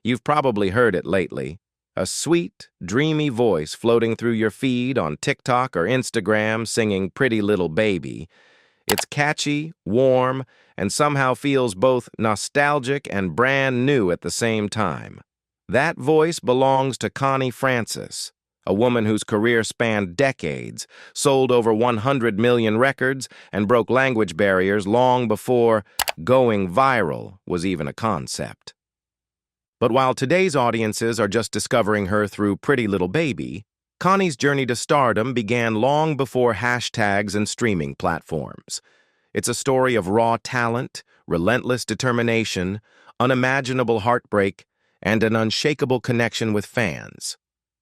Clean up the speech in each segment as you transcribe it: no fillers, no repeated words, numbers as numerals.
You've probably heard it lately. A sweet, dreamy voice floating through your feed on TikTok or Instagram singing Pretty Little Baby. It's catchy, warm, and somehow feels both nostalgic and brand new at the same time. That voice belongs to Connie Francis, a woman whose career spanned decades, sold over 100 million records, and broke language barriers long before going viral was even a concept. But while today's audiences are just discovering her through Pretty Little Baby, Connie's journey to stardom began long before hashtags and streaming platforms. It's a story of raw talent, relentless determination, unimaginable heartbreak, and an unshakable connection with fans.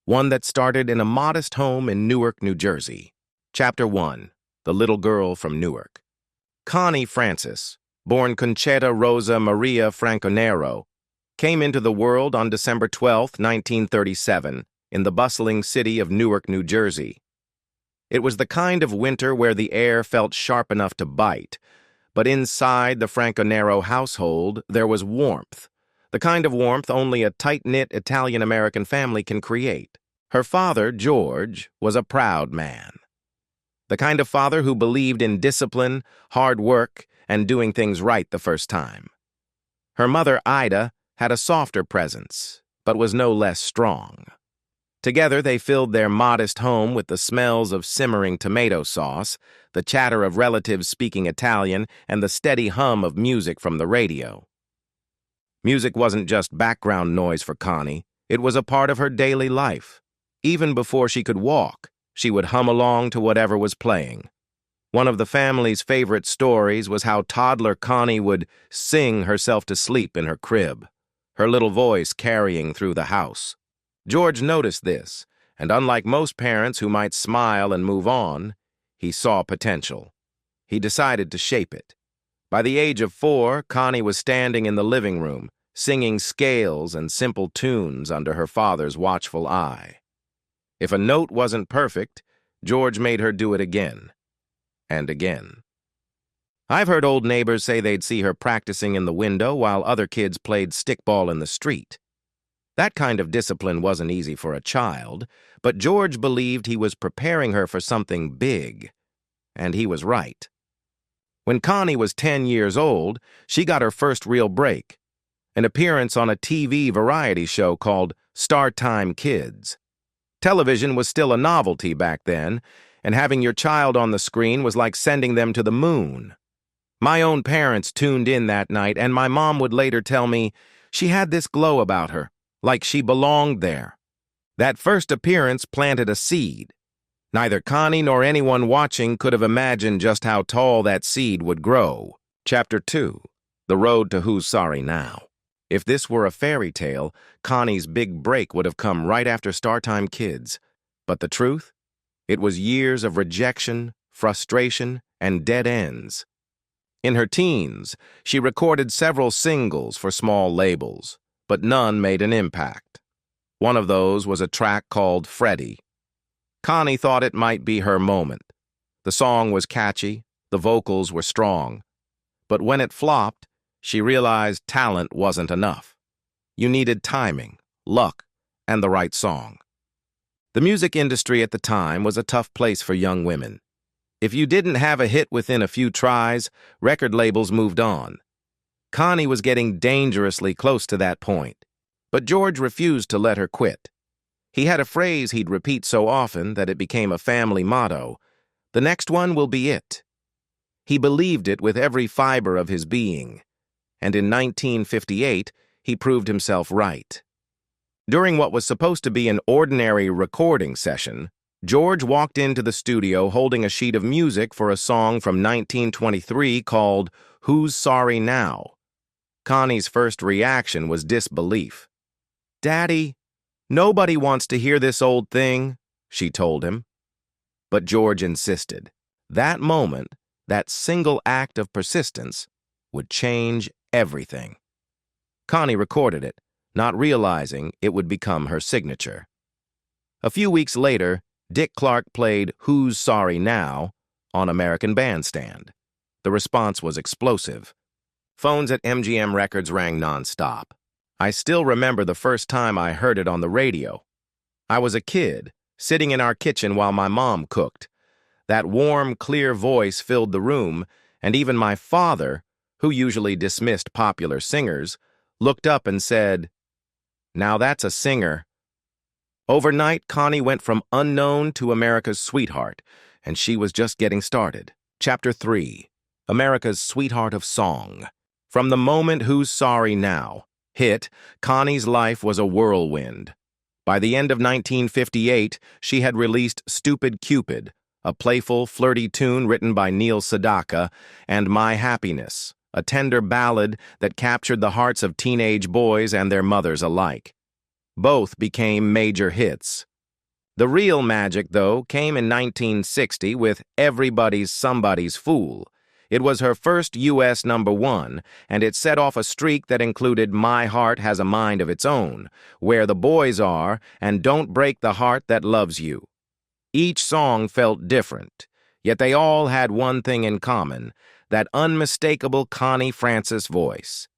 One that started in a modest home in Newark, New Jersey. Chapter 1. The Little Girl from Newark. Connie Francis, born Conchetta Rosa Maria Franconero, came into the world on December 12, 1937, in the bustling city of Newark, New Jersey. It was the kind of winter where the air felt sharp enough to bite, but inside the Franconero household there was warmth, the kind of warmth only a tight-knit Italian-American family can create. Her father, George, was a proud man. The kind of father who believed in discipline, hard work, and doing things right the first time. Her mother, Ida, had a softer presence, but was no less strong. Together, they filled their modest home with the smells of simmering tomato sauce, the chatter of relatives speaking Italian, and the steady hum of music from the radio. Music wasn't just background noise for Connie, it was a part of her daily life. Even before she could walk, she would hum along to whatever was playing. One of the family's favorite stories was how toddler Connie would sing herself to sleep in her crib, her little voice carrying through the house. George noticed this, and unlike most parents who might smile and move on, he saw potential. He decided to shape it. By the age of 4, Connie was standing in the living room, singing scales and simple tunes under her father's watchful eye. If a note wasn't perfect, George made her do it again and again. I've heard old neighbors say they'd see her practicing in the window while other kids played stickball in the street. That kind of discipline wasn't easy for a child, but George believed he was preparing her for something big, and he was right. When Connie was 10 years old, she got her first real break, an appearance on a TV variety show called Startime Kids. Television was still a novelty back then, and having your child on the screen was like sending them to the moon. My own parents tuned in that night, and my mom would later tell me she had this glow about her, like she belonged there. That first appearance planted a seed. Neither Connie nor anyone watching could have imagined just how tall that seed would grow. Chapter 2. The Road to Who's Sorry Now. If this were a fairy tale, Connie's big break would have come right after Startime Kids. But the truth? It was years of rejection, frustration, and dead ends. In her teens, she recorded several singles for small labels, but none made an impact. One of those was a track called Freddie. Connie thought it might be her moment. The song was catchy, the vocals were strong. But when it flopped, she realized talent wasn't enough. You needed timing, luck, and the right song. The music industry at the time was a tough place for young women. If you didn't have a hit within a few tries, record labels moved on. Connie was getting dangerously close to that point, but George refused to let her quit. He had a phrase he'd repeat so often that it became a family motto: "The next one will be it." He believed it with every fiber of his being, and in 1958, he proved himself right. During what was supposed to be an ordinary recording session, George walked into the studio holding a sheet of music for a song from 1923 called Who's Sorry Now? Connie's first reaction was disbelief. "Daddy, nobody wants to hear this old thing," she told him. But George insisted. That moment, that single act of persistence, would change everything. Connie recorded it, not realizing it would become her signature. A few weeks later, Dick Clark played Who's Sorry Now on American Bandstand. The response was explosive. Phones at MGM Records rang nonstop. I still remember the first time I heard it on the radio. I was a kid, sitting in our kitchen while my mom cooked. That warm, clear voice filled the room, and even my father, who usually dismissed popular singers, looked up and said, "Now that's a singer." Overnight, Connie went from unknown to America's sweetheart, and she was just getting started. Chapter 3. America's Sweetheart of Song. From the moment Who's Sorry Now hit, Connie's life was a whirlwind. By the end of 1958, she had released Stupid Cupid, a playful, flirty tune written by Neil Sedaka, and My Happiness, a tender ballad that captured the hearts of teenage boys and their mothers alike. Both became major hits. The real magic, though, came in 1960 with Everybody's Somebody's Fool. It was her first U.S. #1, and it set off a streak that included My Heart Has a Mind of Its Own, Where the Boys Are, and Don't Break the Heart That Loves You. Each song felt different, yet they all had one thing in common, that unmistakable Connie Francis voice.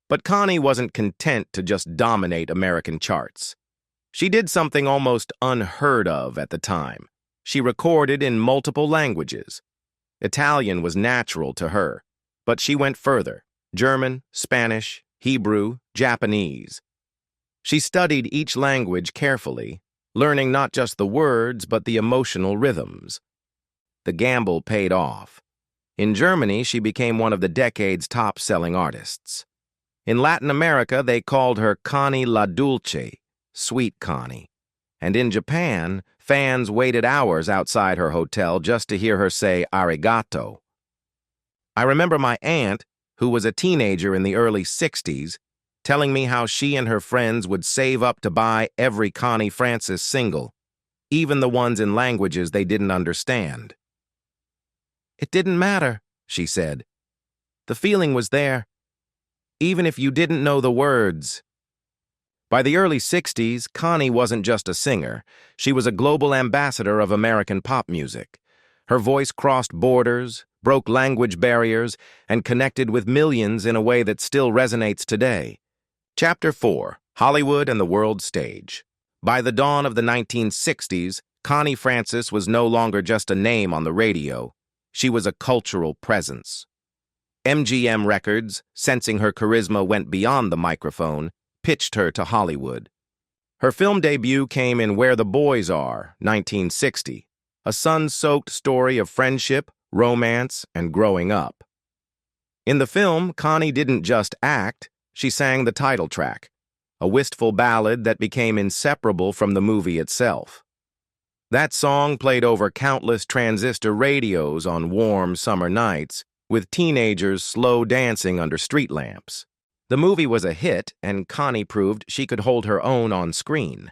But Connie wasn't content to just dominate American charts. She did something almost unheard of at the time. She recorded in multiple languages. Italian was natural to her, but she went further: German, Spanish, Hebrew, Japanese. She studied each language carefully, learning not just the words but the emotional rhythms. The gamble paid off. In Germany, she became one of the decade's top-selling artists. In Latin America, they called her Connie La Dulce, Sweet Connie. And in Japan, fans waited hours outside her hotel just to hear her say arigato. I remember my aunt, who was a teenager in the early 60s, telling me how she and her friends would save up to buy every Connie Francis single, even the ones in languages they didn't understand. "It didn't matter," she said. "The feeling was there, even if you didn't know the words." By the early 60s, Connie wasn't just a singer. She was a global ambassador of American pop music. Her voice crossed borders, broke language barriers, and connected with millions in a way that still resonates today. Chapter 4. Hollywood and the World Stage. By the dawn of the 1960s, Connie Francis was no longer just a name on the radio. She was a cultural presence. MGM Records, sensing her charisma went beyond the microphone, pitched her to Hollywood. Her film debut came in Where the Boys Are, 1960, a sun-soaked story of friendship, romance, and growing up. In the film, Connie didn't just act, she sang the title track, a wistful ballad that became inseparable from the movie itself. That song played over countless transistor radios on warm summer nights, with teenagers slow dancing under street lamps. The movie was a hit, and Connie proved she could hold her own on screen.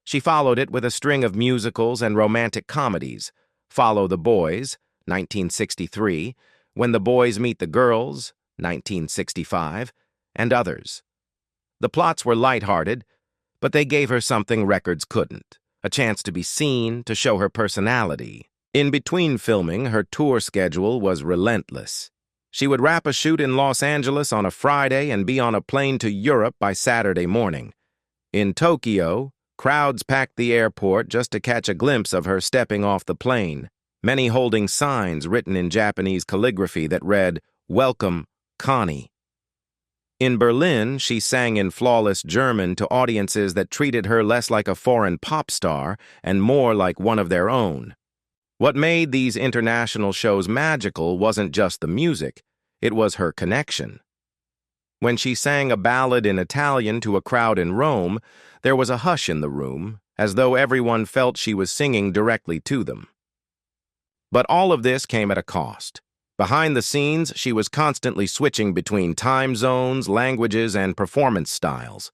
She followed it with a string of musicals and romantic comedies: Follow the Boys, 1963, When the Boys Meet the Girls, 1965, and others. The plots were lighthearted, but they gave her something records couldn't: a chance to be seen, to show her personality. In between filming, her tour schedule was relentless. She would wrap a shoot in Los Angeles on a Friday and be on a plane to Europe by Saturday morning. In Tokyo, crowds packed the airport just to catch a glimpse of her stepping off the plane, many holding signs written in Japanese calligraphy that read, "Welcome, Connie." In Berlin, she sang in flawless German to audiences that treated her less like a foreign pop star and more like one of their own. What made these international shows magical wasn't just the music, it was her connection. When she sang a ballad in Italian to a crowd in Rome, there was a hush in the room, as though everyone felt she was singing directly to them. But all of this came at a cost. Behind the scenes, she was constantly switching between time zones, languages, and performance styles.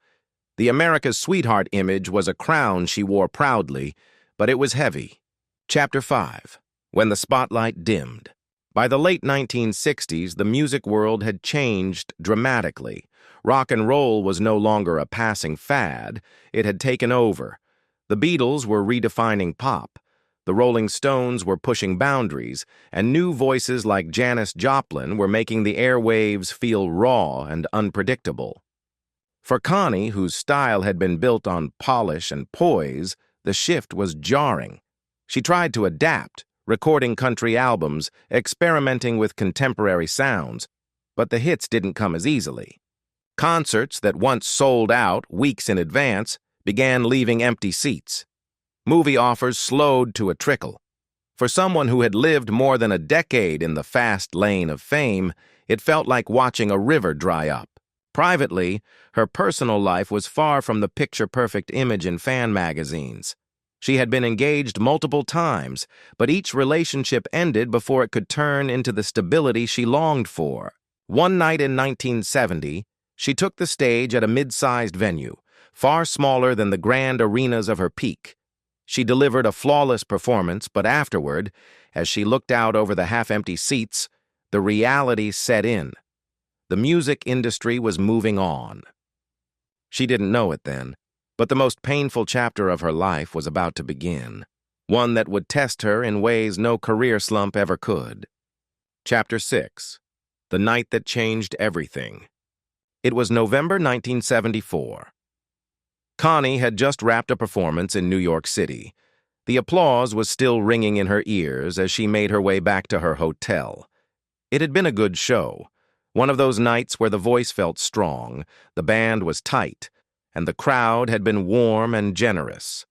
The America's Sweetheart image was a crown she wore proudly, but it was heavy. Chapter 5. When the Spotlight Dimmed. By the late 1960s, the music world had changed dramatically. Rock and roll was no longer a passing fad. It had taken over. The Beatles were redefining pop. The Rolling Stones were pushing boundaries, and new voices like Janis Joplin were making the airwaves feel raw and unpredictable. For Connie, whose style had been built on polish and poise, the shift was jarring. She tried to adapt, recording country albums, experimenting with contemporary sounds, but the hits didn't come as easily. Concerts that once sold out weeks in advance began leaving empty seats. Movie offers slowed to a trickle. For someone who had lived more than a decade in the fast lane of fame, it felt like watching a river dry up. Privately, her personal life was far from the picture-perfect image in fan magazines. She had been engaged multiple times, but each relationship ended before it could turn into the stability she longed for. One night in 1970, she took the stage at a mid-sized venue, far smaller than the grand arenas of her peak. She delivered a flawless performance, but afterward, as she looked out over the half-empty seats, the reality set in. The music industry was moving on. She didn't know it then, but the most painful chapter of her life was about to begin, one that would test her in ways no career slump ever could. Chapter 6. The Night That Changed Everything. It was November 1974. Connie had just wrapped a performance in New York City. The applause was still ringing in her ears as she made her way back to her hotel. It had been a good show. One of those nights where the voice felt strong, the band was tight, and the crowd had been warm and generous.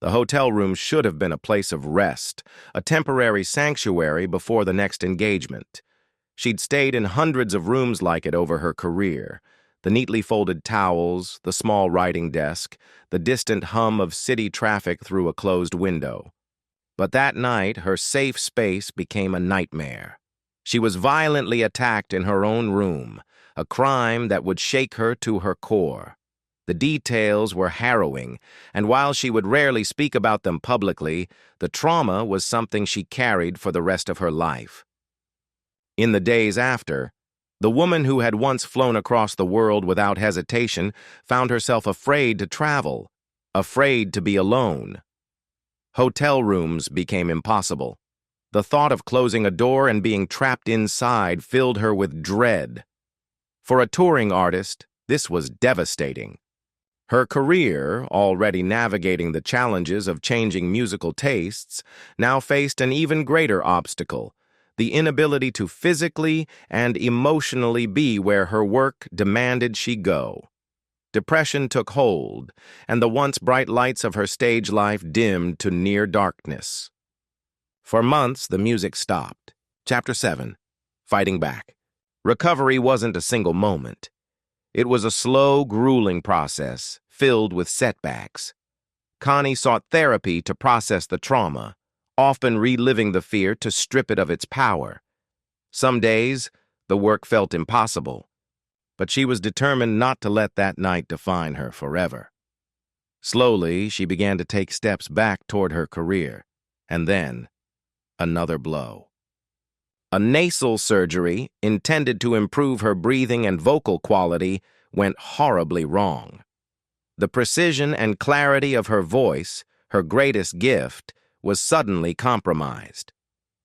The hotel room should have been a place of rest, a temporary sanctuary before the next engagement. She'd stayed in hundreds of rooms like it over her career. The neatly folded towels, the small writing desk, the distant hum of city traffic through a closed window. But that night, her safe space became a nightmare. She was violently attacked in her own room, a crime that would shake her to her core. The details were harrowing, and while she would rarely speak about them publicly, the trauma was something she carried for the rest of her life. In the days after, the woman who had once flown across the world without hesitation found herself afraid to travel, afraid to be alone. Hotel rooms became impossible. The thought of closing a door and being trapped inside filled her with dread. For a touring artist, this was devastating. Her career, already navigating the challenges of changing musical tastes, now faced an even greater obstacle: the inability to physically and emotionally be where her work demanded she go. Depression took hold, and the once bright lights of her stage life dimmed to near darkness. For months, the music stopped. Chapter 7. Fighting Back. Recovery wasn't a single moment. It was a slow, grueling process, filled with setbacks. Connie sought therapy to process the trauma, often reliving the fear to strip it of its power. Some days, the work felt impossible, but she was determined not to let that night define her forever. Slowly, she began to take steps back toward her career, and then another blow. A nasal surgery, intended to improve her breathing and vocal quality, went horribly wrong. The precision and clarity of her voice, her greatest gift, was suddenly compromised.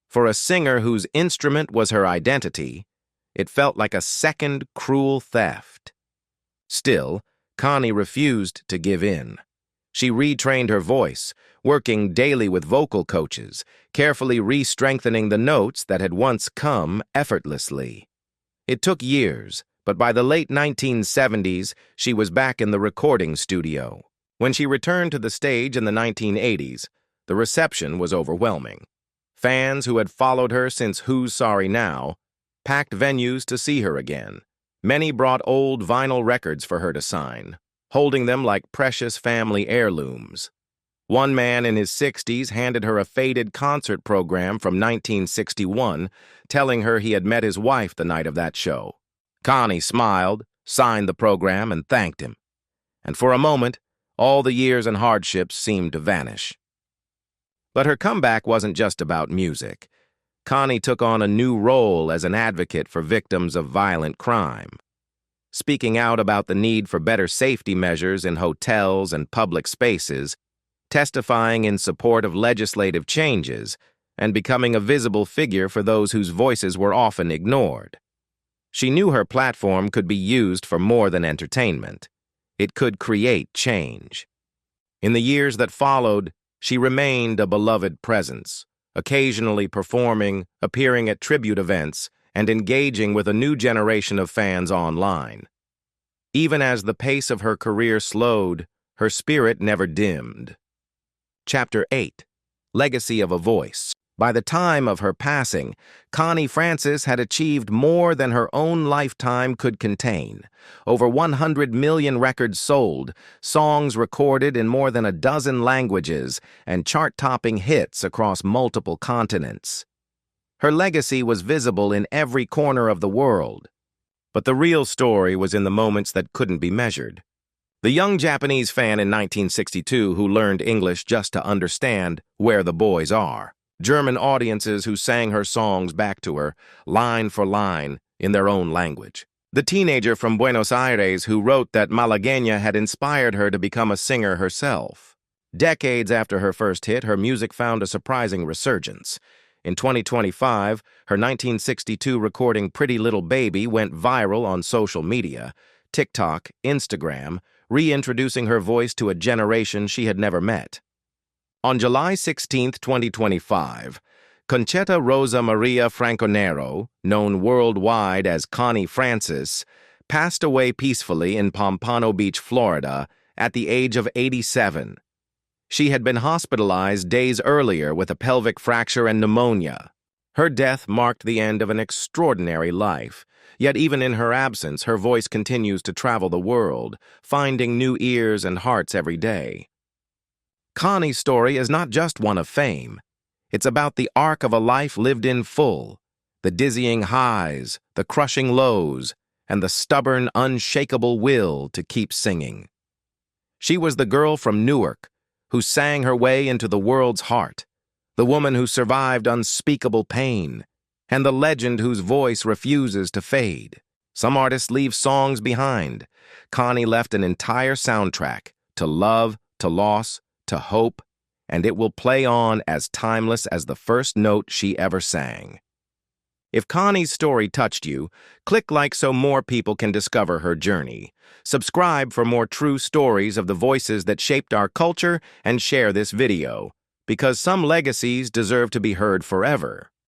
For a singer whose instrument was her identity, it felt like a second cruel theft. Still, Connie refused to give in. She retrained her voice, working daily with vocal coaches, carefully re-strengthening the notes that had once come effortlessly. It took years, but by the late 1970s, she was back in the recording studio. When she returned to the stage in the 1980s, the reception was overwhelming. Fans who had followed her since Who's Sorry Now packed venues to see her again. Many brought old vinyl records for her to sign, holding them like precious family heirlooms. One man in his 60s handed her a faded concert program from 1961, telling her he had met his wife the night of that show. Connie smiled, signed the program, and thanked him. And for a moment, all the years and hardships seemed to vanish. But her comeback wasn't just about music. Connie took on a new role as an advocate for victims of violent crime, speaking out about the need for better safety measures in hotels and public spaces, testifying in support of legislative changes, and becoming a visible figure for those whose voices were often ignored. She knew her platform could be used for more than entertainment. It could create change. In the years that followed, she remained a beloved presence, occasionally performing, appearing at tribute events, and engaging with a new generation of fans online. Even as the pace of her career slowed, her spirit never dimmed. Chapter 8. Legacy of a Voice. By the time of her passing, Connie Francis had achieved more than her own lifetime could contain. Over 100 million records sold, songs recorded in more than a dozen languages, and chart-topping hits across multiple continents. Her legacy was visible in every corner of the world. But the real story was in the moments that couldn't be measured. The young Japanese fan in 1962 who learned English just to understand Where the Boys Are. German audiences who sang her songs back to her, line for line, in their own language. The teenager from Buenos Aires who wrote that Malagueña had inspired her to become a singer herself. Decades after her first hit, her music found a surprising resurgence. In 2025, her 1962 recording Pretty Little Baby went viral on social media, TikTok, Instagram, reintroducing her voice to a generation she had never met. On July 16, 2025, Conchetta Rosa Maria Franconero, known worldwide as Connie Francis, passed away peacefully in Pompano Beach, Florida, at the age of 87. She had been hospitalized days earlier with a pelvic fracture and pneumonia. Her death marked the end of an extraordinary life, yet even in her absence, her voice continues to travel the world, finding new ears and hearts every day. Connie's story is not just one of fame. It's about the arc of a life lived in full, the dizzying highs, the crushing lows, and the stubborn, unshakable will to keep singing. She was the girl from Newark who sang her way into the world's heart, the woman who survived unspeakable pain, and the legend whose voice refuses to fade. Some artists leave songs behind. Connie left an entire soundtrack to love, to loss, to hope, and it will play on as timeless as the first note she ever sang. If Connie's story touched you, click like so more people can discover her journey. Subscribe for more true stories of the voices that shaped our culture, and share this video, because some legacies deserve to be heard forever.